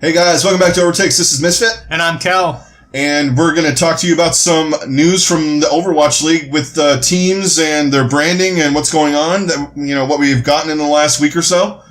Hey guys, welcome back to OverTakes. This is Misfit. And I'm Kel. And we're going to talk to you about some news from the Overwatch League with teams and their branding and what's going on, what we've gotten in the last week or so.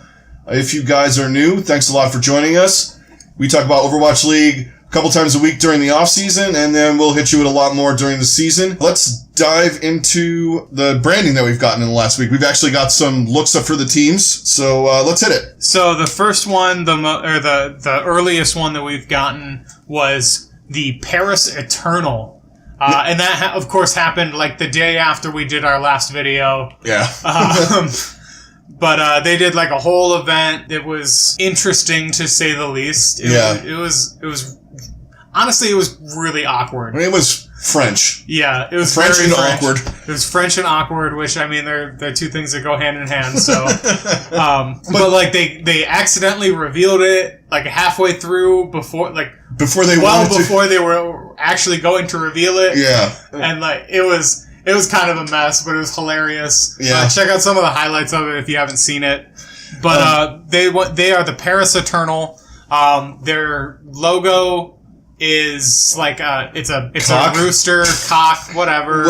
If you guys are new, thanks a lot for joining us. We talk about Overwatch League a couple times a week during the off season, and then we'll hit you with a lot more during the season. Let's dive into the branding that we've gotten in the last week. We've actually got some looks up for the teams, so let's hit it. So the first one, the earliest one that we've gotten was the Paris Eternal. And that, of course, happened like the day after we did our last video. Yeah. But they did like a whole event. It was interesting to say the least. It was honestly, it was really awkward. I mean, it was French. Yeah, it was French very and French. awkward. It was French and awkward, which, I mean, they're two things that go hand in hand. So, but like they accidentally revealed it like halfway through before they were actually going to reveal it. Yeah, and like it was kind of a mess, but it was hilarious. Yeah, check out some of the highlights of it if you haven't seen it. But they are the Paris Eternal. Their logo is like it's a rooster, cock, whatever.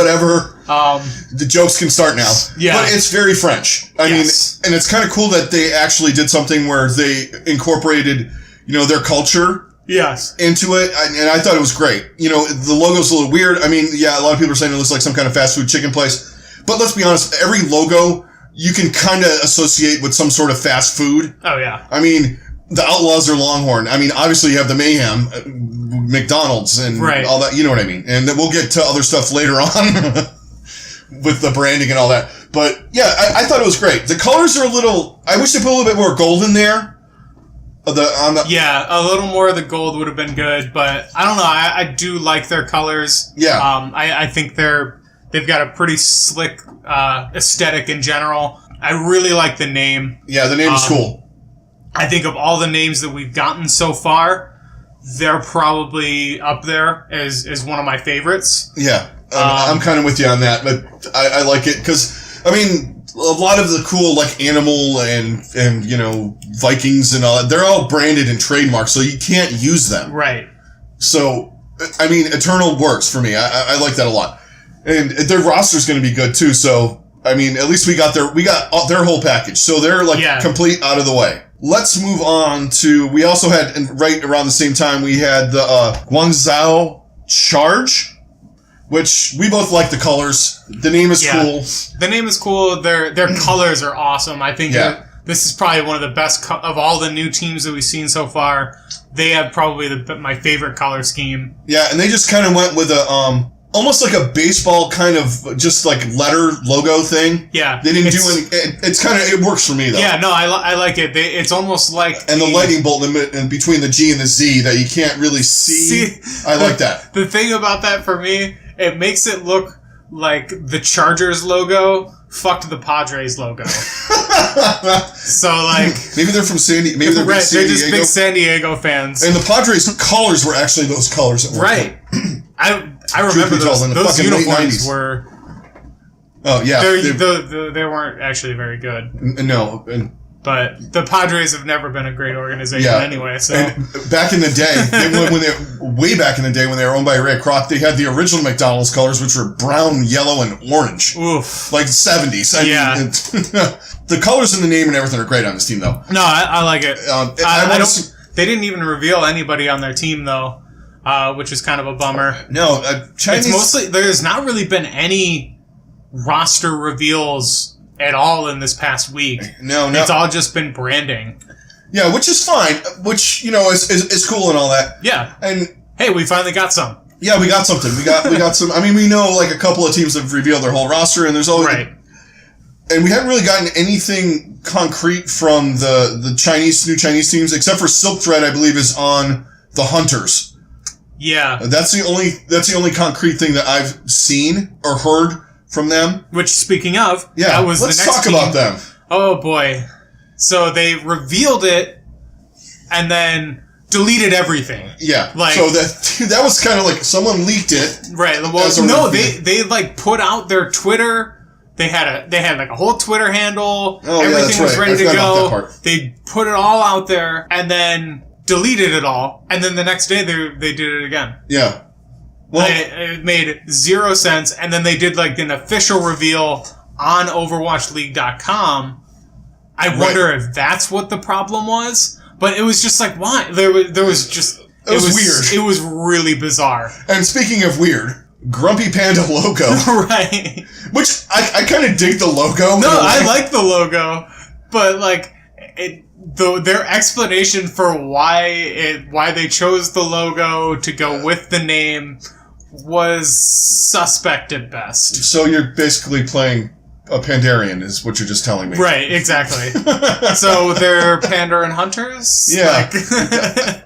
The jokes can start now. Yeah, but it's very French. I mean, and it's kind of cool that they actually did something where they incorporated, their culture. Yes. Into it, and I thought it was great. The logo's a little weird. I mean, yeah, a lot of people are saying it looks like some kind of fast food chicken place, but let's be honest, every logo you can kind of associate with some sort of fast food. Oh yeah. I mean, the Outlaws are Longhorn. I mean, obviously you have the Mayhem, McDonald's, and all that. You know what I mean? And then we'll get to other stuff later on with the branding and all that. But yeah, I thought it was great. The colors are I wish they put a little bit more gold in there. Yeah, a little more of the gold would have been good, but I don't know. I do like their colors. Yeah. I think they've got a pretty slick aesthetic in general. I really like the name. Yeah, the name is cool. I think of all the names that we've gotten so far, they're probably up there as one of my favorites. Yeah, I'm kind of with you on that, but I like it because, I mean, a lot of the cool, like, Animal and Vikings and all that, they're all branded and trademarked, so you can't use them. Right. So, I mean, Eternal works for me. I like that a lot. And their roster's going to be good, too, so, I mean, at least we got their whole package. So they're, complete out of the way. Let's move on to, we also had, right around the same time, we had the Guangzhou Charge, which we both like the colors. The name is cool. The name is cool. Their colors are awesome. I think this is probably one of the best of all the new teams that we've seen so far. They have probably my favorite color scheme. Yeah, and they just kind of went with a almost like a baseball kind of just like letter logo thing. Yeah, they didn't do any. It's kind of, it works for me though. Yeah, no, I like it. It's almost like the lightning bolt in between the G and the Z that you can't really see. I like that. The thing about that for me, it makes it look like the Chargers logo fucked the Padres logo. So like maybe they're from Sandy. Maybe they're they're just big San Diego fans. And the Padres colors were actually those colors. Right. I remember those uniforms were. Oh yeah, they weren't actually very good. No, but the Padres have never been a great organization anyway. So and back in the day, way back in the day when they were owned by Ray Kroc, they had the original McDonald's colors, which were brown, yellow, and orange. Oof, like 70s. I mean, the colors and the name and everything are great on this team, though. No, I like it. They didn't even reveal anybody on their team though. Which is kind of a bummer. No, Chinese. It's mostly, there's not really been any roster reveals at all in this past week. No. It's all just been branding. Yeah, which is fine. Which, is cool and all that. Yeah. And hey, we finally got some. Yeah, we got something. We got some. I mean, we know like a couple of teams have revealed their whole roster, and there's always and we haven't really gotten anything concrete from the new Chinese teams, except for Silk Thread, I believe, is on the Hunters. Yeah. That's the only concrete thing that I've seen or heard from them. Which, speaking of, that was let's the next talk team. about them. Oh boy. So they revealed it and then deleted everying. Yeah. So that was kind of like someone leaked it. Right. Well, no, they like put out their Twitter. They had like a whole Twitter handle. Oh, everything was ready to go. That part. They put it all out there, and then deleted it all, and then the next day they did it again. Yeah. Well, it made 0 sense, and then they did like an official reveal on OverwatchLeague.com. I wonder if that's what the problem was, but it was just like, why? There was just... It was weird. It was really bizarre. And speaking of weird, Grumpy Panda logo. Right. Which, I kind of dig the logo. No, I like the logo, but like, their explanation for why they chose the logo to go with the name was suspect at best. So you're basically playing a Pandarian, is what you're just telling me. Right, exactly. So they're Pandaren hunters? Yeah.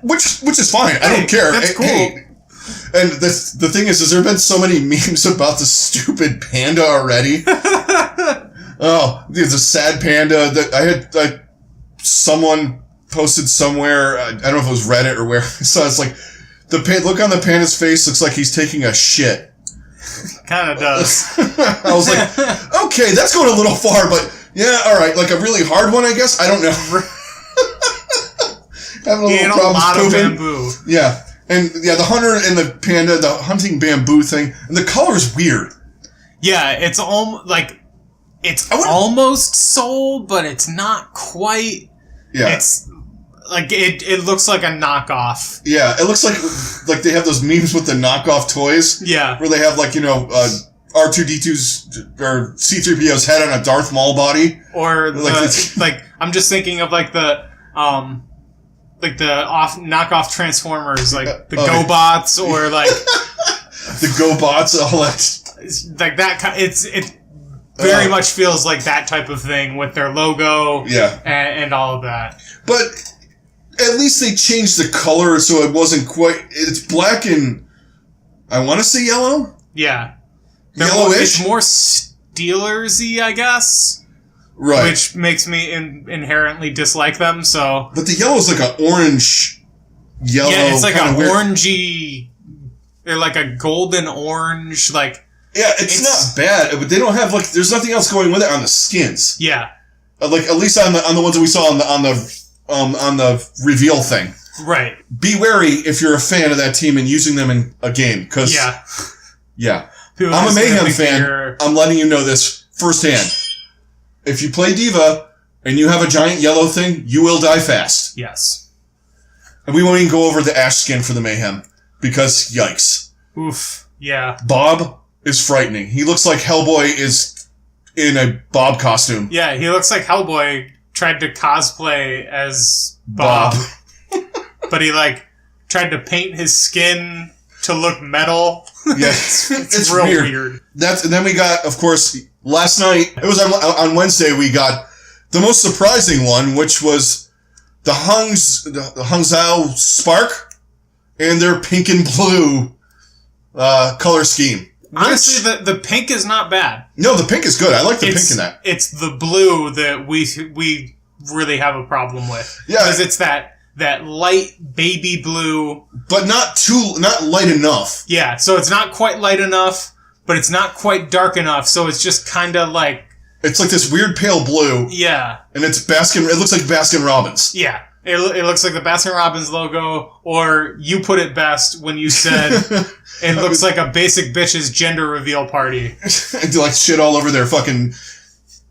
Which is fine. I don't care. That's cool. And the thing is there have been so many memes about the stupid panda already. Oh, there's a sad panda that someone posted somewhere. I don't know if it was Reddit or where. So it's like, look on the panda's face looks like he's taking a shit. Kind of does. I was like, okay, that's going a little far, but yeah, all right, like a really hard one, I guess. I don't know. Having a little problem of bamboo. Yeah, and yeah, the hunter and the panda, the hunting bamboo thing, and the color's weird. Yeah, it's almost soul, but it's not quite. Yeah, it's like it looks like a knockoff. Yeah, it looks like they have those memes with the knockoff toys. Yeah, where they have like R2D2's or C3PO's head on a Darth Maul body, or like I'm just thinking of like the knockoff Transformers, like the GoBots, or like the GoBots, all that. Like that, it very much feels like that type of thing with their logo, and all of that. But at least they changed the color so it wasn't quite. It's black and I want to say yellow. Yeah, yellowish. It's more Steelers-y, I guess. Right. Which makes me inherently dislike them. So, but the yellow is like an orange yellow. Yeah, it's like an weird orangey. They're like a golden orange, like. Yeah, it's not bad, but they don't have like. There's nothing else going with it on the skins. Yeah. Like at least on the ones that we saw on the reveal thing. Right. Be wary if you're a fan of that team and using them in a game, because yeah, I'm a Mayhem fan. I'm letting you know this firsthand. If you play Diva and you have a giant yellow thing, you will die fast. Yes. And we won't even go over the Ash skin for the Mayhem because yikes. Oof. Yeah. Bob is frightening. He looks like Hellboy is in a Bob costume. Yeah, he looks like Hellboy tried to cosplay as Bob. But he tried to paint his skin to look metal. Yeah, it's real weird. And then we got, of course, last night, it was on Wednesday, we got the most surprising one, which was the Hangzhou Spark and their pink and blue color scheme. Honestly, the pink is not bad. No, the pink is good. I like the pink in that. It's the blue that we really have a problem with. Yeah. Because it's that light baby blue. But not light enough. Yeah, so it's not quite light enough, but it's not quite dark enough, so it's just kind of like... It's like this weird pale blue. Yeah. And it looks like Baskin Robbins. Yeah. It looks like the Baskin Robbins logo, or you put it best when you said it looks like a basic bitch's gender reveal party. And like shit all over their fucking...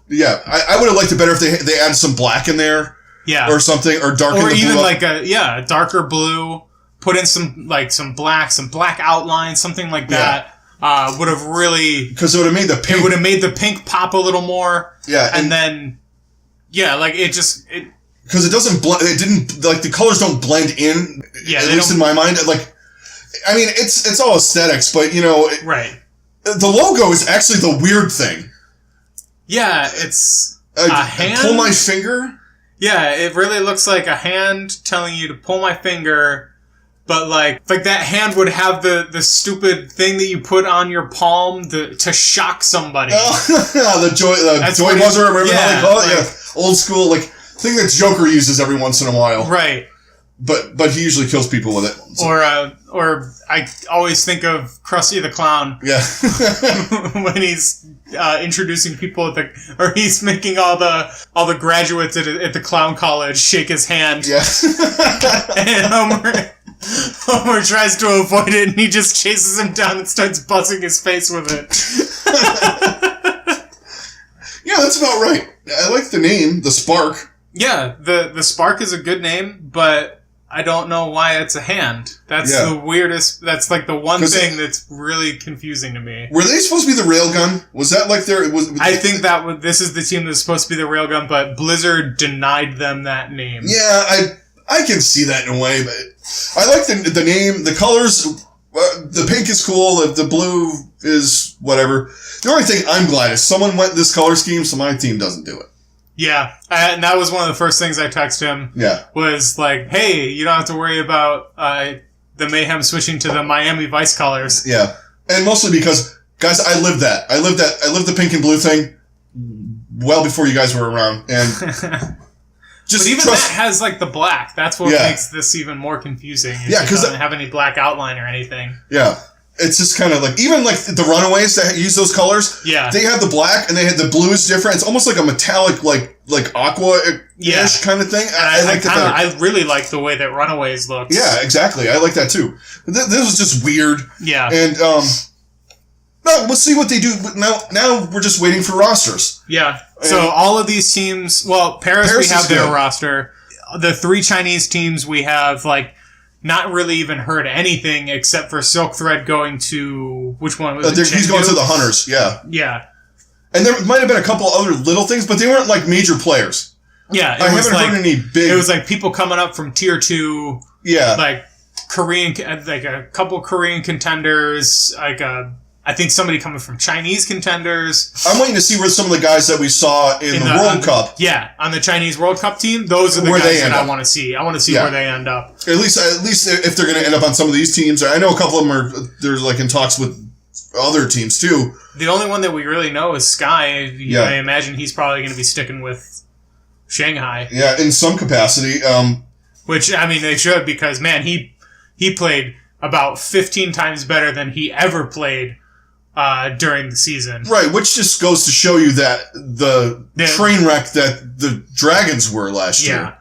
Yeah, I would have liked it better if they added some black in there. Yeah. Or something, or darken the blue. Or even like a darker blue, put in some black outline, something like that. Would have really... Because it would have made the pink... It would have made the pink pop a little more. Yeah. And then... Yeah, like it just... Because it doesn't it didn't, like, the colors don't blend in, at least in my mind. Like, I mean, it's all aesthetics, but, you know... Right. The logo is actually the weird thing. Yeah, it's a hand. Pull my finger? Yeah, it really looks like a hand telling you to pull my finger, but like that hand would have the stupid thing that you put on your palm to shock somebody. Oh, the joy buzzer, or whatever they call it. Yeah, old school, like, thing that Joker uses every once in a while. Right. But he usually kills people with it. So. Or I always think of Krusty the Clown. Yeah. When he's introducing people or he's making all the graduates at the clown college shake his hand. Yeah. And Homer tries to avoid it, and he just chases him down and starts buzzing his face with it. Yeah, that's about right. I like the name, the Spark. Yeah, the Spark is a good name, but I don't know why it's a hand. That's the weirdest. That's like the one thing that's really confusing to me. Were they supposed to be the Railgun? Was that like their? I think this is the team that's supposed to be the Railgun, but Blizzard denied them that name. Yeah, I can see that in a way, but I like the name, the colors. The pink is cool. The blue is whatever. The only thing I'm glad is someone went this color scheme, so my team doesn't do it. Yeah, and that was one of the first things I texted him. Yeah, was like, hey, you don't have to worry about the Mayhem switching to the Miami Vice colors. Yeah, and mostly because, guys, I lived the pink and blue thing well before you guys were around, and. But even that has like the black. That's what makes this even more confusing. Yeah, because it doesn't have any black outline or anything. Yeah, it's just kind of like even like the Runaways that use those colors. Yeah, they have the black and they had the blue is different. It's almost like a metallic like aqua-ish kind of thing. I really like the way that Runaways looks. Yeah, exactly. I like that too. This was just weird. Yeah, and no, we'll see what they do. Now we're just waiting for rosters. Yeah. So all of these teams, well, Paris we have their roster. The 3 Chinese teams we have, like, not really even heard anything except for Silk Thread going to, which one was it? He's going to the Hunters, yeah. Yeah. And there might have been a couple other little things, but they weren't like major players. Yeah. I haven't heard any big. It was like people coming up from tier 2. Yeah. Like a couple Korean contenders, I think somebody coming from Chinese contenders. I'm waiting to see where some of the guys that we saw in the World Cup. Yeah, on the Chinese World Cup team, those are the guys that I want to see. I want to see where they end up. At least if they're going to end up on some of these teams. I know a couple of them they're like in talks with other teams too. The only one that we really know is Sky. I imagine he's probably going to be sticking with Shanghai. Yeah, in some capacity. Which, I mean, they should because, man, he played about 15 times better than he ever played during the season. Right, which just goes to show you that the train wreck that the Dragons were last year.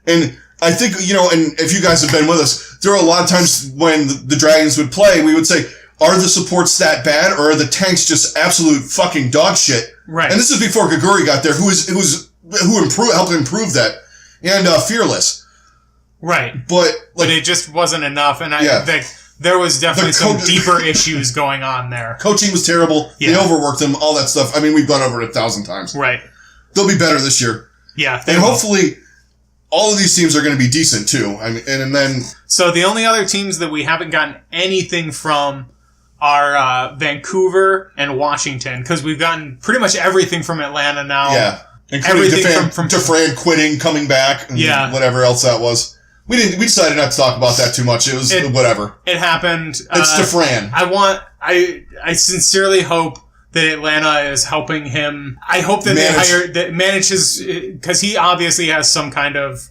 And I think, and if you guys have been with us, there are a lot of times when the Dragons would play, we would say, are the supports that bad or are the tanks just absolute fucking dog shit? Right. And this is before Gaguri got there, who helped improve that. And Fearless. Right. But it just wasn't enough. And I think there was definitely some deeper issues going on there. Coaching was terrible. Yeah. They overworked them, all that stuff. I mean, we've gone over it 1,000 times. Right. They'll be better this year. Yeah. And hopefully all of these teams are going to be decent too. I mean, and then... So the only other teams that we haven't gotten anything from are Vancouver and Washington, because we've gotten pretty much everything from Atlanta now. Yeah. Including everything from Defran quitting, coming back, and whatever else that was. We decided not to talk about that too much. It was whatever. It happened. It's Defran. I sincerely hope that Atlanta is helping him. I hope that manages, because he obviously has some kind of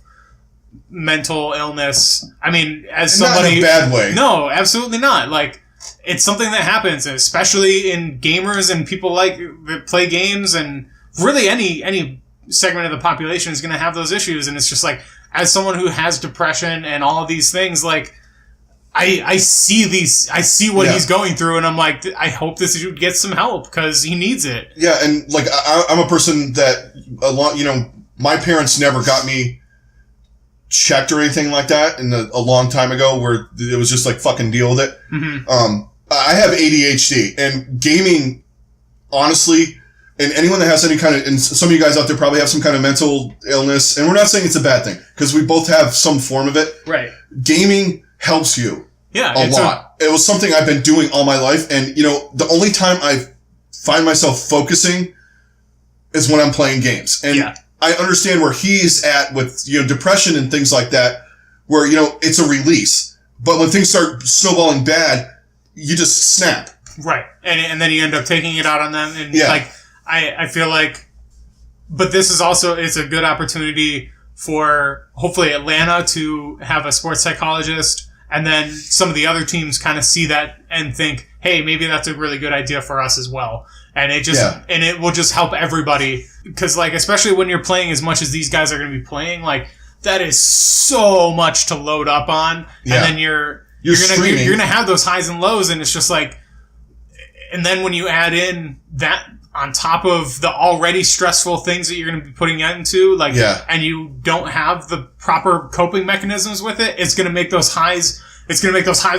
mental illness. I mean, as somebody... Not in a bad way. No, absolutely not. Like, it's something that happens, especially in gamers and people that play games, and really any segment of the population is going to have those issues, and it's just like, as someone who has depression and all of these things, like, I see what he's going through, and I'm like, I hope this dude gets some help, because he needs it. Yeah, and, like, I'm a person that, my parents never got me checked or anything like that a long time ago, where it was just like, fucking deal with it. Mm-hmm. I have ADHD, and gaming, honestly... And anyone that has any kind of, and some of you guys out there probably have some kind of mental illness, and we're not saying it's a bad thing, because we both have some form of it. Right. Gaming helps you. Yeah. A lot. It was something I've been doing all my life, and, the only time I find myself focusing is when I'm playing games. And I understand where he's at with, depression and things like that, where, it's a release. But when things start snowballing bad, you just snap. Right. And then you end up taking it out on them, and I feel like, but this is also, it's a good opportunity for hopefully Atlanta to have a sports psychologist, and then some of the other teams kind of see that and think, hey, maybe that's a really good idea for us as well. And it just and it will just help everybody, because like especially when you're playing as much as these guys are going to be playing, like that is so much to load up on, and then you're gonna have those highs and lows, and it's just like, and then when you add in that on top of the already stressful things that you're going to be putting into, like, and you don't have the proper coping mechanisms with it, it's going to make those highs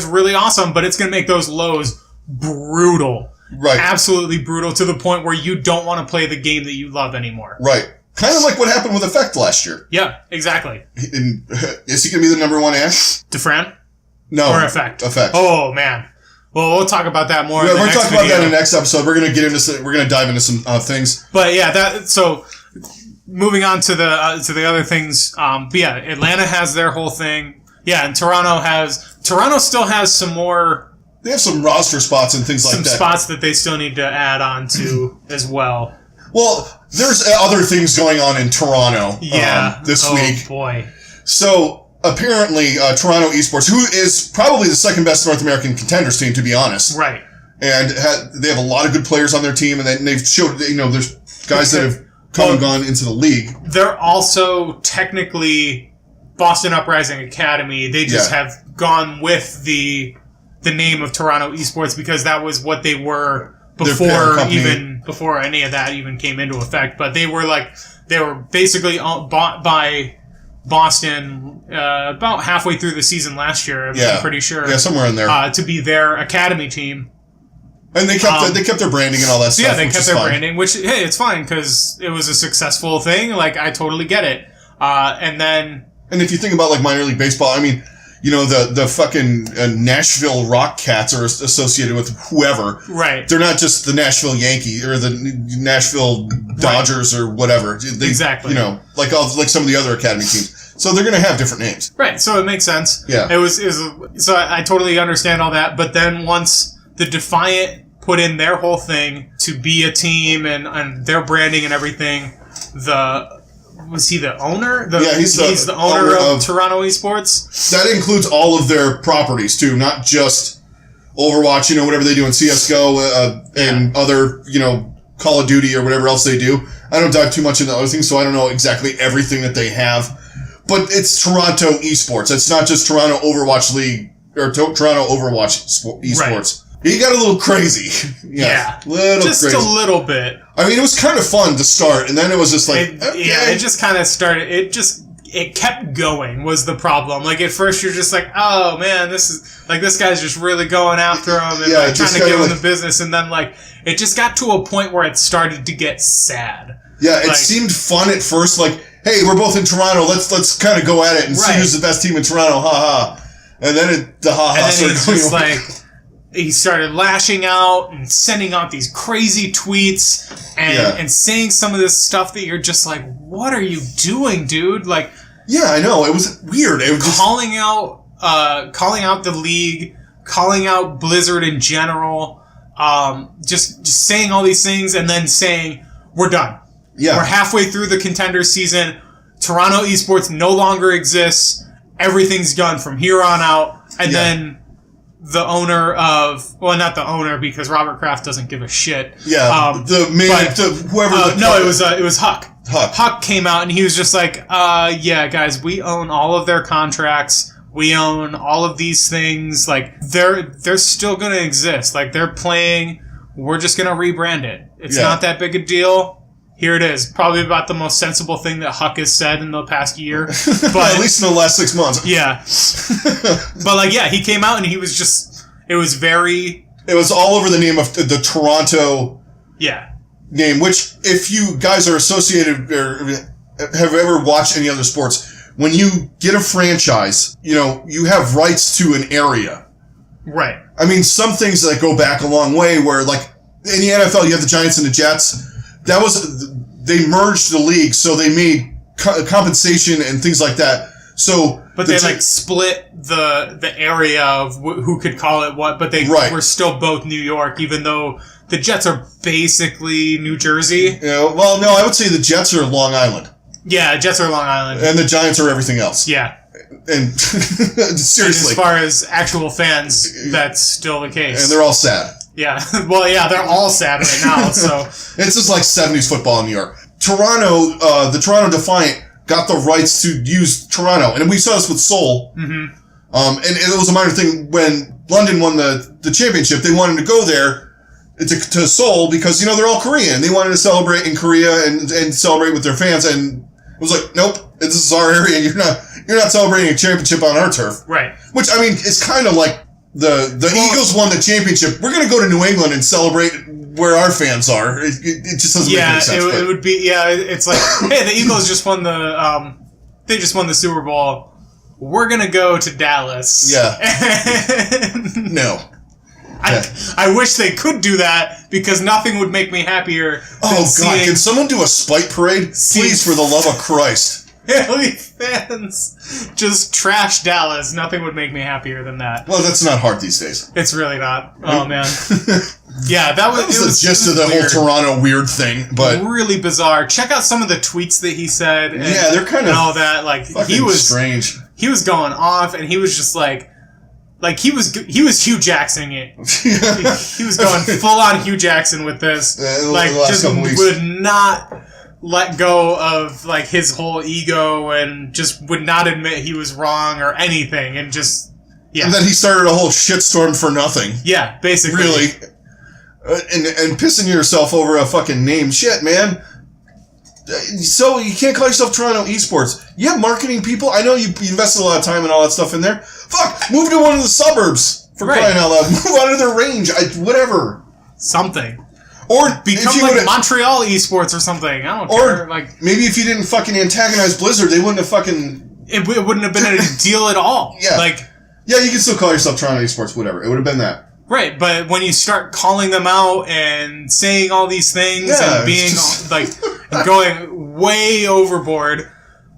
really awesome, but it's going to make those lows brutal. Right. Absolutely brutal, to the point where you don't want to play the game that you love anymore. Right. Kind of like what happened with Effect last year. Yeah, exactly. Is he going to be the number one Ash? Dufran? No. Or Effect? Effect. Oh, man. Well, we'll talk about that more. We're going to talk about that in the next episode. We're going to dive into some things. But yeah, so moving on to the other things. But yeah, Atlanta has their whole thing. Yeah, and Toronto still has some more. They have some roster spots and things like that. Some spots that they still need to add on to as well. Well, there's other things going on in Toronto this week. Oh, boy. So, apparently, Toronto Esports, who is probably the second best North American contenders team, to be honest. Right. And they have a lot of good players on their team, and they've showed, there's guys that have come and gone into the league. They're also technically Boston Uprising Academy. They just have gone with the name of Toronto Esports because that was what they were before any of that even came into effect. But they were basically bought by Boston about halfway through the season last year. I'm pretty sure. Yeah, somewhere in there. To be their academy team. And they kept their branding and all that stuff. Yeah, they kept their branding, which, hey, it's fine because it was a successful thing. Like, I totally get it. And if you think about like minor league baseball, I mean, the fucking Nashville Rock Cats are associated with whoever. Right. They're not just the Nashville Yankee or the Nashville Dodgers or whatever. Exactly. Like some of the other academy teams. So they're going to have different names. Right. So it makes sense. Yeah. So I totally understand all that. But then once the Defiant put in their whole thing to be a team and their branding and everything, was he the owner? He's the owner of Toronto Esports. That includes all of their properties too, not just Overwatch. Whatever they do in CS:GO and other, Call of Duty or whatever else they do. I don't dive too much into other things, so I don't know exactly everything that they have. But it's Toronto Esports. It's not just Toronto Overwatch League or Toronto Overwatch Esports. Right. He got a little crazy. Just crazy. A little bit. I mean, it was kind of fun to start, and then it was just like... it just kind of started... It kept going was the problem. Like, at first you're just like, oh, man, this guy's just really going after him and trying to give him the business. And then, it just got to a point where it started to get sad. Yeah, it seemed fun at first, like, hey, we're both in Toronto, let's kind of go at it and see who's the best team in Toronto, ha-ha. And then the ha-ha started going away. He started lashing out and sending out these crazy tweets and saying some of this stuff that you're just like, what are you doing, dude? Like, yeah, I know. It was weird. It was calling out the league, calling out Blizzard in general, just saying all these things and then saying, we're done. Yeah. We're halfway through the contender season. Toronto Esports no longer exists. Everything's done from here on out. And then the owner of... Well, not the owner, because Robert Kraft doesn't give a shit. Yeah, whoever... it was Huck. Huck came out and he was just like, yeah, guys, we own all of their contracts. We own all of these things. Like, they're still going to exist. Like, they're playing. We're just going to rebrand it. It's not that big a deal. Here it is. Probably about the most sensible thing that Huck has said in the past year. But at least in the last 6 months. Yeah. But, he came out and he was just... It was very... It was all over the name of the Toronto... name, which, if you guys are associated or have ever watched any other sports, when you get a franchise, you have rights to an area. Right. I mean, some things that go back a long way where, in the NFL, you have the Giants and the Jets. They merged the league, so they made compensation and things like that. So, but they split the area of who could call it what, but they were still both New York, even though the Jets are basically New Jersey. Well, no, I would say the Jets are Long Island. Yeah, Jets are Long Island. And the Giants are everything else. Yeah. And seriously. And as far as actual fans, that's still the case. And they're all sad. Yeah. Well, yeah, they're all sad right now, so. It's just like 70s football in New York. Toronto, the Toronto Defiant got the rights to use Toronto. And we saw this with Seoul. Mm-hmm. And it was a minor thing when London won the championship. They wanted to go there to Seoul because, they're all Korean. They wanted to celebrate in Korea and celebrate with their fans. And it was like, nope, this is our area. You're not celebrating a championship on our turf. Right. Which, it's kind of like the Eagles won the championship. We're going to go to New England and celebrate where our fans are. It just doesn't make any sense. Yeah, it would be, it's like, hey, the Eagles just won they just won the Super Bowl. We're going to go to Dallas. Yeah. No. I wish they could do that because nothing would make me happier. Oh, God. Can someone do a spite parade? Please, for the love of Christ. Philly fans just trash Dallas. Nothing would make me happier than that. Well, that's not hard these days. It's really not. Oh, man. Yeah, that was the gist of the whole Toronto weird thing, but really bizarre. Check out some of the tweets that he said. And, yeah, they're kind of all that. Like he was strange. He was going off, and he was just like he was Hugh Jacksoning it. He was going full on Hugh Jackson with this. Just would not let go of his whole ego and just would not admit he was wrong or anything, and just and then he started a whole shitstorm for nothing. Yeah, basically. Really. And pissing yourself over a fucking name. Shit, man. So you can't call yourself Toronto Esports. You have marketing people. I know you invested a lot of time and all that stuff in there. Fuck, move to one of the suburbs for crying out loud. Move out of their range. Whatever. Something. Or become Montreal Esports or something. I don't care. Maybe if you didn't fucking antagonize Blizzard, they wouldn't have fucking. It wouldn't have been a deal at all. Yeah. Yeah, you can still call yourself Toronto Esports. Whatever. It would have been that. Right, but when you start calling them out and saying all these things and being going way overboard,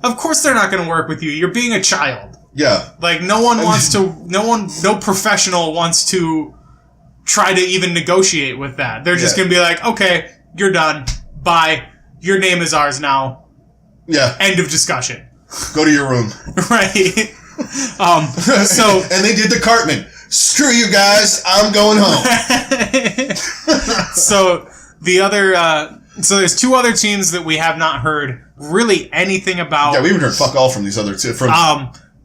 of course they're not going to work with you. You're being a child. Yeah. No professional wants to try to even negotiate with that. They're just going to be like, okay, you're done. Bye. Your name is ours now. Yeah. End of discussion. Go to your room. Right. And they did the Cartman. Screw you guys, I'm going home. So there's two other teams that we have not heard really anything about. Yeah, we haven't heard fuck all from these other two.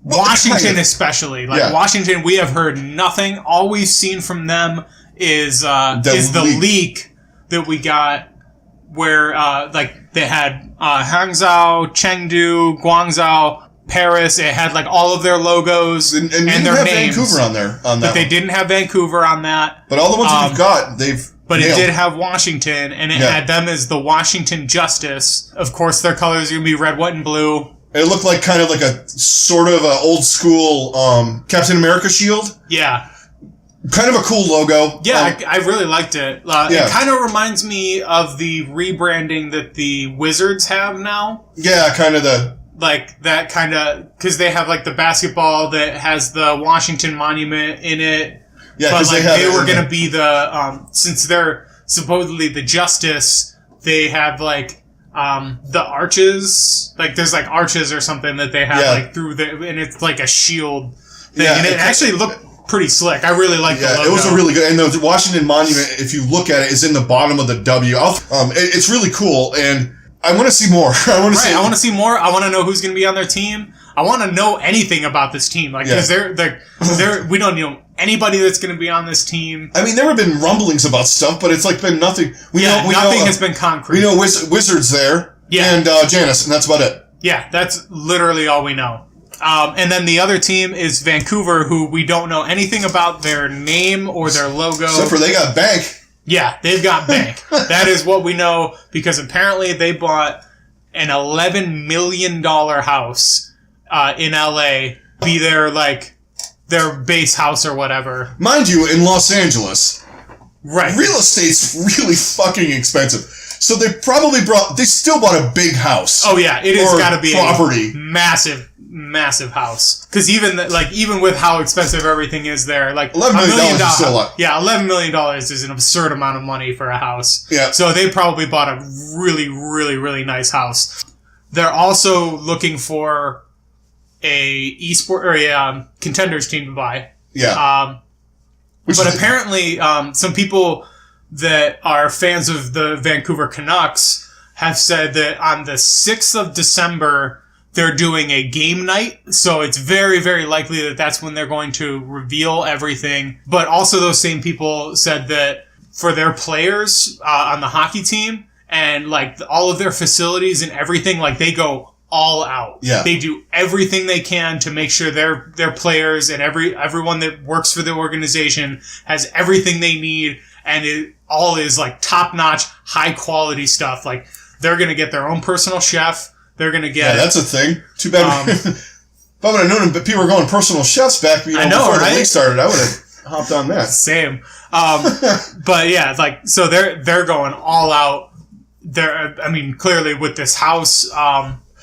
Washington especially. Washington, we have heard nothing. All we've seen from them is the leak that we got where they had Hangzhou, Chengdu, Guangzhou, Paris. It had all of their logos and their names. Vancouver on there. But they didn't have Vancouver on that. But all the ones that you've got, they've. But it did have Washington, and it had them as the Washington Justice. Of course, their colors are gonna be red, white, and blue. It looked like kind of like a sort of a old school Captain America shield. Yeah. Kind of a cool logo. Yeah, I really liked it. It kind of reminds me of the rebranding that the Wizards have now. Yeah, kind of the. That kind of, because they have the basketball that has the Washington Monument in it. Yeah, because they were going to be the, since they're supposedly the Justice, they have the arches, there's arches or something that they have through and it's a shield thing. Yeah, and it actually looked pretty slick. I really liked the logo. It was a really good, and the Washington Monument, if you look at it, is in the bottom of the W. It's really cool, and I want to see more. I want to see more. I want to know who's going to be on their team. I want to know anything about this team. Because we don't know anybody that's going to be on this team. I mean, there have been rumblings about stuff, but it's been nothing. Nothing has been concrete. We know Wizards there. Yeah. And Janice, and that's about it. Yeah, that's literally all we know. And then the other team is Vancouver, who we don't know anything about their name or their logo. Except for they got bank. Yeah, they've got bank. That is what we know, because apparently they bought an $11 million house in LA, be their base house or whatever. Mind you, in Los Angeles, right? Real estate's really fucking expensive. So they still bought a big house. Oh yeah, it has got to be property. A massive house. Because even with how expensive everything is there, $11 million is still a lot. Yeah, $11 million is an absurd amount of money for a house. Yeah. So they probably bought a really, really, really nice house. they're also looking for a esport or a contenders team to buy. Yeah. But apparently, some people that are fans of the Vancouver Canucks have said that on the 6th of December, they're doing a game night. So it's very, very likely that that's when they're going to reveal everything. But also those same people said that for their players on the hockey team and like all of their facilities and everything, like they go all out. Yeah. They do everything they can to make sure their players and everyone that works for the organization has everything they need, and it all is like top-notch, high-quality stuff. Like they're going to get their own personal chef. They're going to get... Yeah, that's a thing. Too bad. If I would have known people were going personal chefs back before the league started, I would have hopped on that. Same. But yeah, like, so they're going all out. Clearly with this house,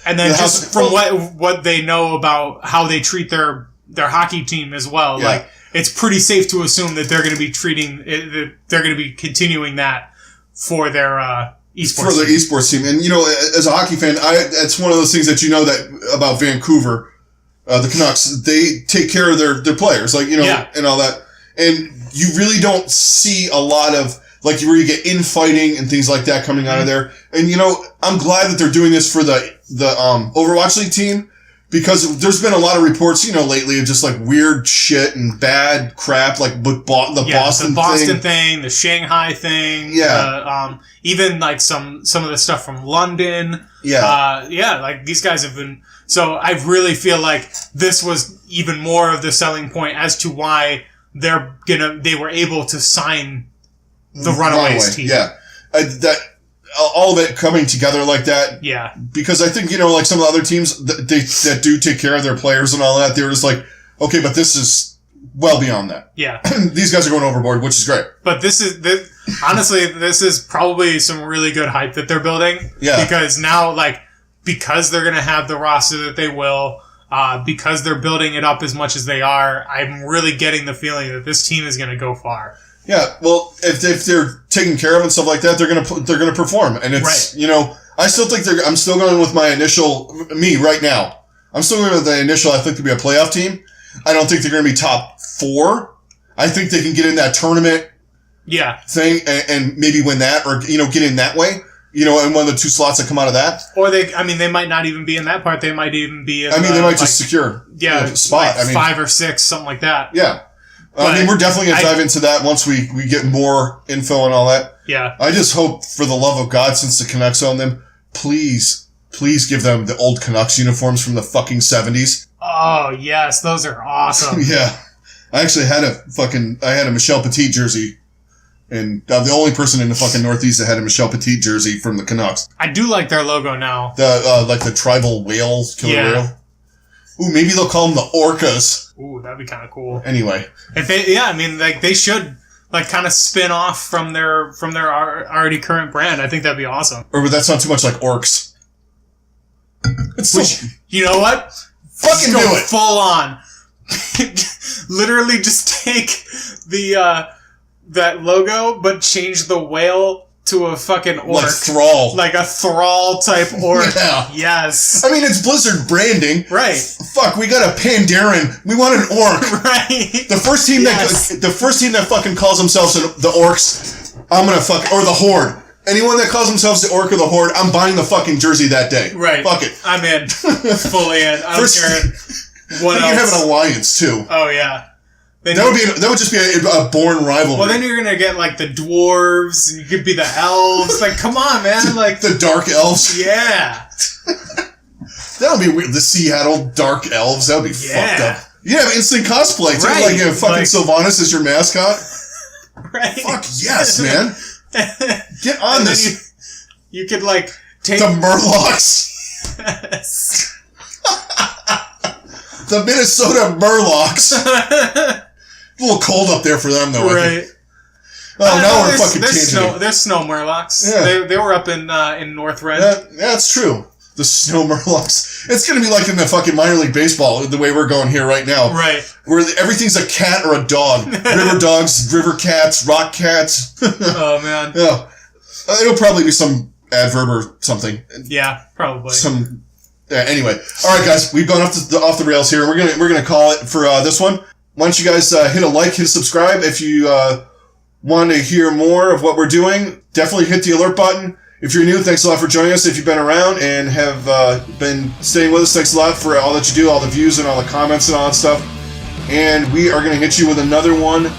and then just from what they know about how they treat their hockey team as well, like it's pretty safe to assume that they're going to be they're going to be continuing that for their esports team. And as a hockey fan, it's one of those things that that about Vancouver, the Canucks, they take care of their players, like and all that, and you really don't see a lot of like where you get infighting and things like that coming out of there. And I'm glad that they're doing this for the Overwatch League team, because there's been a lot of reports, lately of just like weird shit and bad crap, like the Boston thing, the Shanghai thing, even like some of the stuff from London. Like these guys have been. So I really feel like this was even more of the selling point as to why they were able to sign the Runaways team. Yeah. All of it coming together like that. Yeah. Because I think, like some of the other teams that do take care of their players and all that, they were just like, okay, but this is well beyond that. Yeah. These guys are going overboard, which is great. But honestly, this is probably some really good hype that they're building. Yeah. Because now, because they're going to have the roster that they will, because they're building it up as much as they are, I'm really getting the feeling that this team is going to go far. Yeah, well, if they're taken care of and stuff like that, they're gonna perform, and it's right. I still think I'm still going with my initial right now. I'm still going with the initial. I think to be a playoff team. I don't think they're going to be top 4. I think they can get in that tournament, thing, and maybe win that, or get in that way, in one of the 2 slots that come out of that. Or they might not even be in that part. They might even be. They might just secure a spot. 5 or 6, something like that. Yeah. We're definitely going to dive into that once we get more info and all that. Yeah. I just hope, for the love of God, since the Canucks own them, please give them the old Canucks uniforms from the fucking 70s. Oh, yes. Those are awesome. Yeah. I actually had a Michel Petit jersey. And I'm the only person in the fucking Northeast that had a Michel Petit jersey from the Canucks. I do like their logo now. The tribal whale, killer whale. Ooh, maybe they'll call them the Orcas. Ooh, that'd be kind of cool. Anyway. If they should kind of spin off from their already current brand. I think that'd be awesome. Or would that sound too much like orcs? You know what? Fucking do it. Full on. Literally just take that logo, but change the whale to a fucking orc. Like Thrall. Like a Thrall type orc. Yeah. Yes. I mean, it's Blizzard branding. Right. Fuck, we got a Pandaren. We want an orc. Right. The first team that fucking calls themselves the Orcs, I'm gonna or the Horde. Anyone that calls themselves the Orc or the Horde, I'm buying the fucking jersey that day. Right. Fuck it. I'm in. Fully in. I don't care what else. You have an alliance too. Oh yeah. That would just be a born rivalry. Well, then you're gonna get the dwarves, and you could be the elves. Come on, man! The dark elves. Yeah. That would be weird. The Seattle dark elves. That would be fucked up. You have instant cosplay too. Right. You have fucking Sylvanas as your mascot. Right. Fuck yes, man. Get on this. You could take the Murlocs. Yes. The Minnesota Murlocs. A little cold up there for them, though. Right. Now we're fucking tangenting. There's snow Murlocs. Yeah. They were up in North Red. Yeah, that's true. The snow Murlocs. It's going to be like in the fucking minor league baseball, the way we're going here right now. Right. Where everything's a cat or a dog. River dogs, river cats, rock cats. Oh, man. Yeah. It'll probably be some adverb or something. Yeah, probably. Anyway, all right, guys, we've gone off the rails here. We're gonna call it for this one. Why don't you guys hit a like, hit a subscribe if you want to hear more of what we're doing. Definitely hit the alert button. If you're new, thanks a lot for joining us. If you've been around and have been staying with us, thanks a lot for all that you do, all the views and all the comments and all that stuff. And we are going to hit you with another one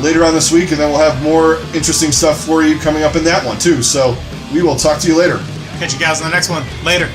later on this week, and then we'll have more interesting stuff for you coming up in that one too. So we will talk to you later. Catch you guys in the next one. Later.